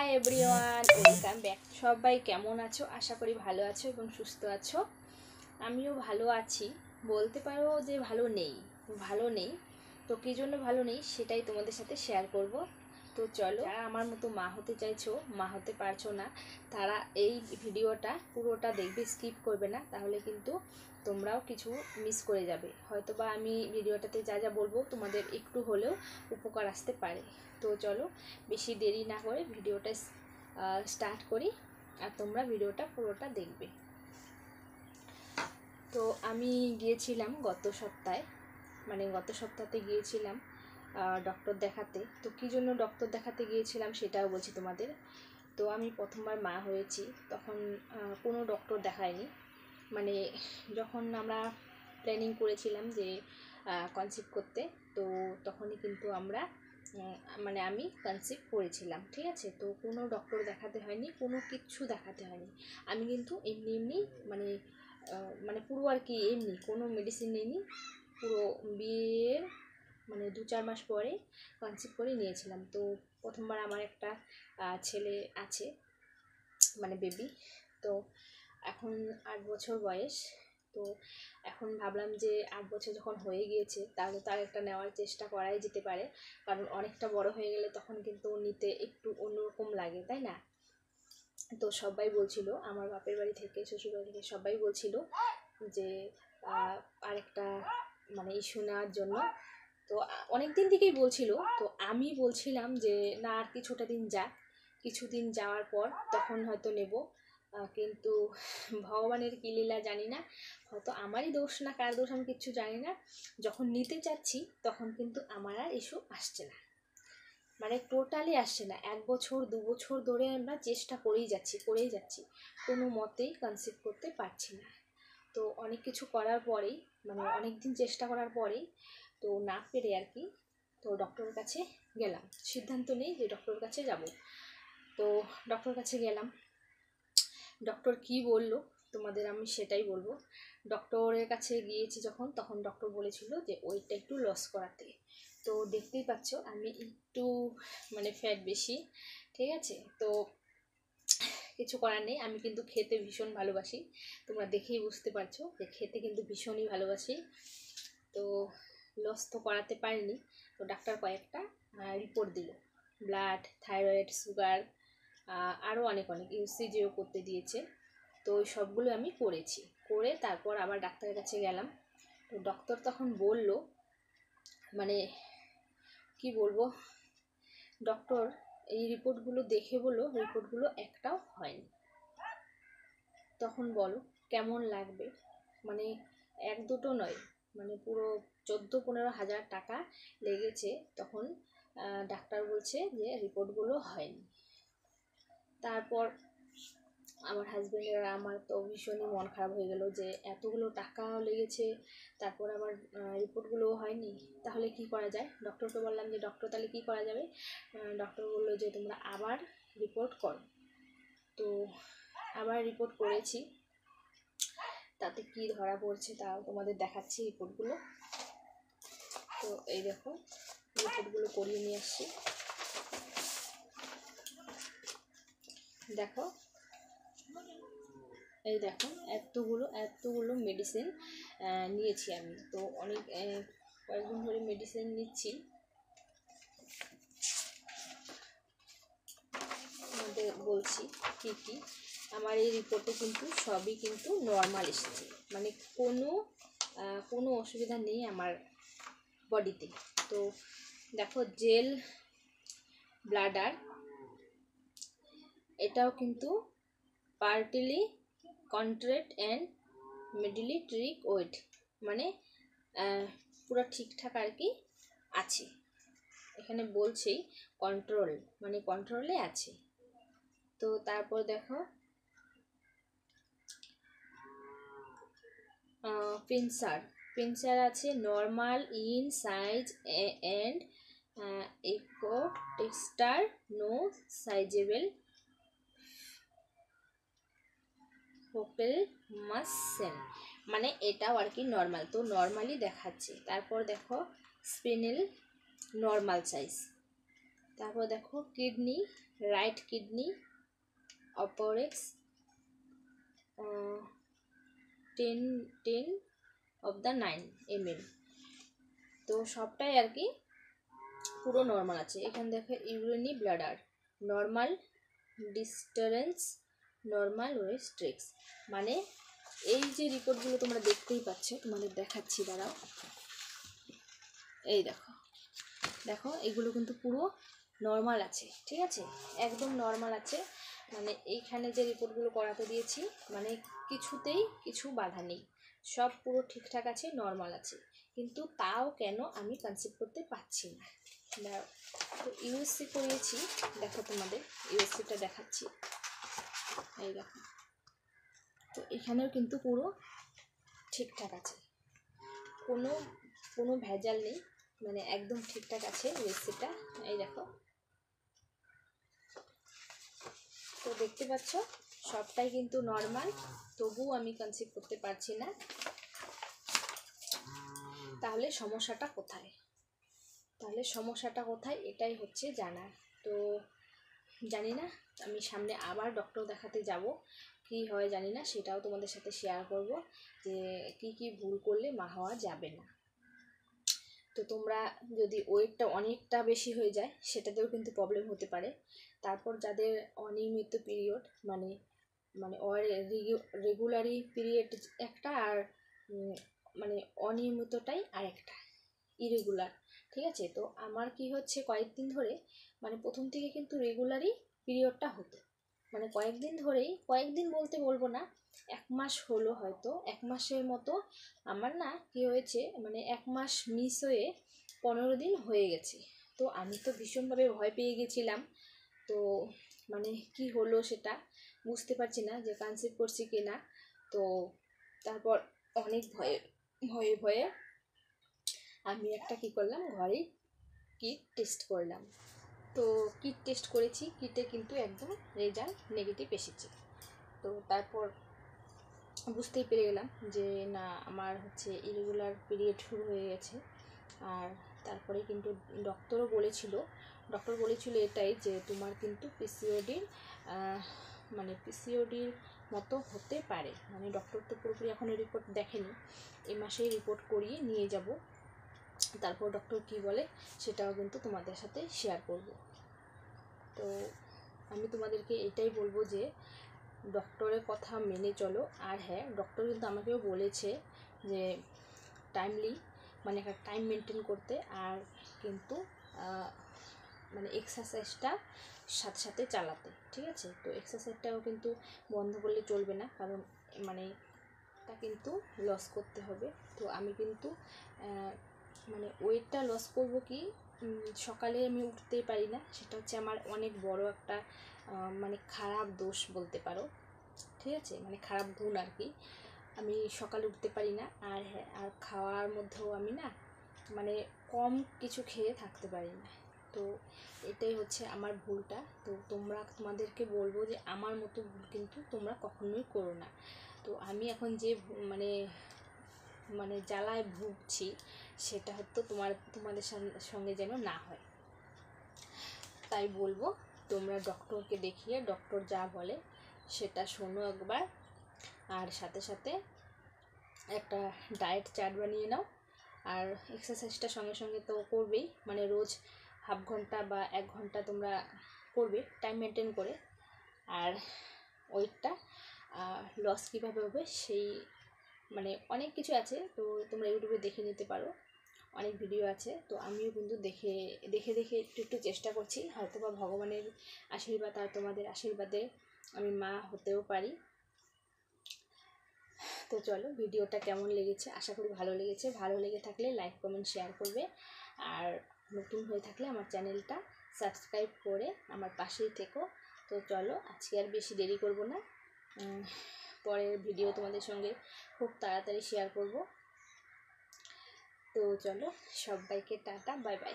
Hi everyone, welcome back. সবাই কেমন আছো? আশা করি ভালো আছো এবং সুস্থ আছো। আমিও ভালো আছি, বলতে পারো যে ভালো নেই। তো কী জন্য ভালো নেই সেটাই তোমাদের সাথে শেয়ার করব। তো চলো, যারা আমার মতো মা হতে চাইছো, মা হতে পারছো না, তারা এই ভিডিওটা পুরোটা দেখবে, স্কিপ করবে না, তাহলে কিন্তু তোমরাও কিছু মিস করে যাবে। হয়তো বা আমি ভিডিওটাতে যা যা বলবো তোমাদের একটু হলেও উপকার আসতে পারে। তো চলো, বেশি দেরি না করে ভিডিওটা স্টার্ট করি, আর তোমরা ভিডিওটা পুরোটা দেখবে। তো আমি গিয়েছিলাম গত সপ্তাহে গিয়েছিলাম ডক্টর দেখাতে। তো কী জন্য ডক্টর দেখাতে গিয়েছিলাম সেটাও বলছি তোমাদের। তো আমি প্রথমবার মা হয়েছি, তখন কোনো ডক্টর দেখায়নি। মানে যখন আমরা প্ল্যানিং করেছিলাম যে কনসিভ করতে, তো তখনই কিন্তু আমি কনসিভ করেছিলাম, ঠিক আছে। তো কোনো ডক্টর দেখাতে হয়নি, কোনো কিচ্ছু দেখাতে হয়নি। আমি কিন্তু এমনি পুরো আর কি এমনি কোনো মেডিসিন নিইনি। পুরো বিয়ের 2-4 মাস পরে কনসিভ করে নিয়েছিলাম। তো প্রথমবার আমার একটা ছেলে আছে, বেবি। তো এখন 8 বছর বয়স। তো এখন ভাবলাম যে 8 বছর যখন হয়ে গিয়েছে, তাহলে তার একটা নেওয়ার চেষ্টা করাই যেতে পারে, কারণ অনেকটা বড় হয়ে গেলে তখন কিন্তু নিতে একটু অন্যরকম লাগে, তাই না? তো সবাই বলছিল, আমার বাপের বাড়ি থেকে, শ্বশুর বাড়ি থেকে সবাই বলছিল যে আরেকটা ইস্যু নেওয়ার জন্য। তো অনেক দিন থেকেই বলছিল। তো আমি বলছিলাম যে না, আর কিছুদিন যাওয়ার পর তখন হয়তো নেব। কিন্তু ভগবানের কী লীলা জানি না, হয়তো আমারই দোষ না কার দোষ আমি কিচ্ছু জানি না, যখন নিতে চাচ্ছি তখন কিন্তু আমার আর ইস্যু আসছে না, টোটালি আসছে না। 1 বছর 2 বছর ধরে আমরা চেষ্টা করেই যাচ্ছি, কোনো মতেই কনসিভ করতে পারছি না। তো অনেক কিছু করার পরেই, অনেক দিন চেষ্টা করার পরেই, তো না পেরে আর কি, তো ডক্টরের কাছে গেলাম। সিদ্ধান্ত নেই যে ডক্টরের কাছে যাব। তো ডক্টরের কাছে গেলাম। ডক্টর কি বলল তোমাদের আমি সেটাই বলবো। ডক্টরের কাছে গিয়েছি যখন, তখন ডক্টর বলেছিল যে ওয়েটটা একটু লস করাতে। তো দেখতেই পাচ্ছ আমি একটু ফ্যাট বেশি, ঠিক আছে। তো কিছু করার নেই, আমি কিন্তু খেতে ভীষণ ভালোবাসি, তোমরা দেখেই বুঝতে পারছো যে খেতে কিন্তু ভীষণই ভালোবাসি। তো লস তো করাতে পারিনি। তো ডাক্তার কয়েকটা রিপোর্ট দিল, ব্লাড, থাইরয়েড, সুগার, আরও অনেক ইউসিজিও করতে দিয়েছে। তো ওই সবগুলো আমি করে তারপর আবার ডাক্তারের কাছে গেলাম। তো ডক্টর তখন বলল, কি বলবো, ডক্টর এই রিপোর্টগুলো দেখে বলল রিপোর্টগুলো একটাও হয়নি। তখন বলো কেমন লাগবে? 1-2 নয়, পুরো 14-15 হাজার টাকা লেগেছে। তখন ডাক্তার বলছে যে রিপোর্টগুলো হয়নি। তারপর আমার হাজব্যান্ডের আর আমার তো ভীষণই মন খারাপ হয়ে গেল যে এতগুলো টাকাও লেগেছে, তারপর আবার রিপোর্টগুলোও হয়নি। তাহলে কি করা যায়? ডক্টরকে বললাম যে ডক্টর তাহলে কি করা যাবে? ডক্টর বললো যে তোমরা আবার রিপোর্ট করো। তো আবার রিপোর্ট করেছি, তাতে কি ধরা পড়ছে তাও তোমাদের দেখাচ্ছি রিপোর্টগুলো। তো এই দেখো, রিপোর্টগুলো করিয়ে নিয়ে আসছি, দেখো এই দেখো, এতগুলো মেডিসিন নিয়েছি আমি। তো কয়েকদিন ধরে মেডিসিন নিচ্ছি। বলছি কি আমার এই রিপোর্টে কিন্তু সবই কিন্তু নর্মাল এসেছে, কোনো অসুবিধা নেই আমার বডিতে। তো দেখো, জেল ব্লাডার, এটাও কিন্তু পার্টিলি কন্ট্রেক্ট অ্যান্ড মিডলি ট্রিক ওয়েট, পুরো ঠিকঠাক আর কি আছে। এখানে বলছেই কন্ট্রোল, কন্ট্রোলে আছে। তো তারপর দেখো, পিনসার আছে normal in size and echo texture, no sizeable focal masses, এটাও আর কি নর্মাল। তো নর্মালি দেখাচ্ছে। তারপর দেখো স্পিনেল নর্মাল সাইজ, তারপর দেখো কিডনি, রাইট কিডনি অপারেক্স 10/9 mm। তো সবটাই আর কি পুরো নর্মাল আছে। এখানে দেখো ইউরিনি ব্লাডার নর্মাল, ডিস্টারেন্স নর্মাল, ওয়েস্ট্রিক্স। মানে এই যে রিপোর্টগুলো তোমরা দেখতেই পাচ্ছ, তোমাদের দেখাচ্ছি, দাঁড়াও। এই দেখো দেখো এগুলো কিন্তু পুরো নর্মাল আছে, ঠিক আছে, একদম নর্মাল আছে। মানে এইখানে যে রিপোর্টগুলো করাতে দিয়েছি মানে কিছুতেই কিছু বাধা নেই, সব পুরো ঠিকঠাক আছে, নর্মাল আছে। কিন্তু তাও কেন আমি কনসিভ করতে পারছি না। তো ইউএসসি করিয়েছি, দেখো তোমাদের ইউএসসিটা দেখাচ্ছি। এই দেখো, তো এখানেও কিন্তু পুরো ঠিকঠাক আছে, কোনো কোনো ভেজাল নেই, মানে একদম ঠিকঠাক আছে ইউএসসিটা। এই দেখো, তো দেখতে পাচ্ছ সবটাই কিন্তু নর্মাল, তবুও আমি কনসিভ করতে পারছি না। তাহলে সমস্যাটা কোথায়? এটাই হচ্ছে জানার। তো জানি না, আমি সামনে আবার ডক্টর দেখাতে যাব, কি হয় জানি না, সেটাও তোমাদের সাথে শেয়ার করব যে কি ভুল করলে মা হওয়া যাবে না। তো তোমরা যদি ওয়েটটা অনেকটা বেশি হয়ে যায় সেটাতেও কিন্তু প্রবলেম হতে পারে। তারপর যাদের অনিয়মিত পিরিয়ড, মানে রেগুলারি পিরিয়ড একটা, আর মানে অনিয়মিতটাই আরেকটা, ইরেগুলার, ঠিক আছে। তো আমার কি হচ্ছে, কয়েকদিন ধরে, মানে প্রথম থেকে কিন্তু রেগুলারই পিরিয়ডটা হতো, মানে কয়েকদিন বলতে বলবো না, 1 মাস হলো হয়তো, 1 মাসের মতো আমার না কি হয়েছে, মানে 1 মাস মিস হয়ে 15 দিন হয়ে গেছে। তো আমি তো ভীষণভাবে ভয় পেয়ে গেছিলাম। তো মানে কি হলো সেটা বুঝতে পারছি না যে কনসিভ করছি কি না। তো তারপর অনেক ভয়ে আমি একটা কি করলাম, ঘরে কিট টেস্ট করলাম। তো কিট টেস্ট করেছি, কিটে কিন্তু একদম রেজাল্ট নেগেটিভ এসেছে। তো তারপর বুঝতেই পেরে গেলাম যে না, আমার হচ্ছে ইরেগুলার পিরিয়ড শুরু হয়ে গেছে। আর তারপরে কিন্তু ডক্টর বলেছিল এটাই যে তোমার কিন্তু পিসিওডির মতো হতে পারে। মানে ডক্টর তো পুরোপুরি এখনও রিপোর্ট দেখেনি, এই মাসেই রিপোর্ট করিয়ে নিয়ে যাব। তারপর ডক্টর কি বলে সেটাও কিন্তু তোমাদের সাথে শেয়ার করব। তো আমি তোমাদেরকে এটাই বলবো যে ডক্টরের কথা মেনে চলো। আর হ্যাঁ, ডক্টর কিন্তু আমাকেও বলেছে যে টাইমলি, মানে একটা টাইম মেনটেন করতে, আর কিন্তু মানে এক্সারসাইজটা সাথে সাথে চালাতে, ঠিক আছে। তো এক্সারসাইজটাও কিন্তু বন্ধ করলে চলবে না, কারণ মানে তা কিন্তু লস করতে হবে। তো আমি কিন্তু মানে ওয়েটটা লস করব কি, সকালে আমি উঠতেই পারি না, সেটা হচ্ছে আমার অনেক বড় একটা মানে খারাপ দোষ বলতে পারো, ঠিক আছে, মানে খারাপ গুণ আর কি। আমি সকালে উঠতে পারি না। আর হ্যাঁ, আর খাওয়ার মধ্যেও আমি না, মানে কম কিছু খেয়ে থাকতে পারি না। তো এটাই হচ্ছে আমার ভুলটা। তো তোমাদেরকে বলবো যে আমার মতো ভুল কিন্তু তোমরা কখনোই করো না। তো আমি এখন যে মানে মানে জ্বালায় ভুগছি সেটা হয়তো তোমাদের সঙ্গে যেন না হয়, তাই বলবো তোমরা ডক্টরকে দেখিয়ে ডক্টর যা বলে সেটা শোনো একবার। আর সাথে সাথে একটা ডায়েট চার্ট বানিয়ে নাও। আর এক্সারসাইজটা সঙ্গে সঙ্গে তো করবেই, মানে রোজ হাফ ঘন্টা বা 1 ঘন্টা তোমরা করবে টাইম মেনটেন করে। আর ওয়েটটা লস কীভাবে হবে সেই মানে অনেক কিছু আছে, তো তোমরা ইউটিউবে দেখে নিতে পারো, অনেক ভিডিও আছে। তো আমিও কিন্তু দেখে একটু চেষ্টা করছি, হয়তো বা ভগবানের আশীর্বাদ আর তোমাদের আশীর্বাদে আমি মা হতেও পারি। তো চলো, ভিডিওটা কেমন লেগেছে, আশা করি ভালো লেগেছে। ভালো লেগে থাকলে লাইক কমেন্ট শেয়ার করবে, আর নতুন হয়ে থাকলে আমার চ্যানেলটা সাবস্ক্রাইব করে আমার পাশেই থেকো। তো চলো, আজকে আর বেশি দেরি করব না, পরের ভিডিও তোমাদের সঙ্গে খুব তাড়াতাড়ি শেয়ার করব। তো চলো, সবাইকে টাটা, বাই বাই।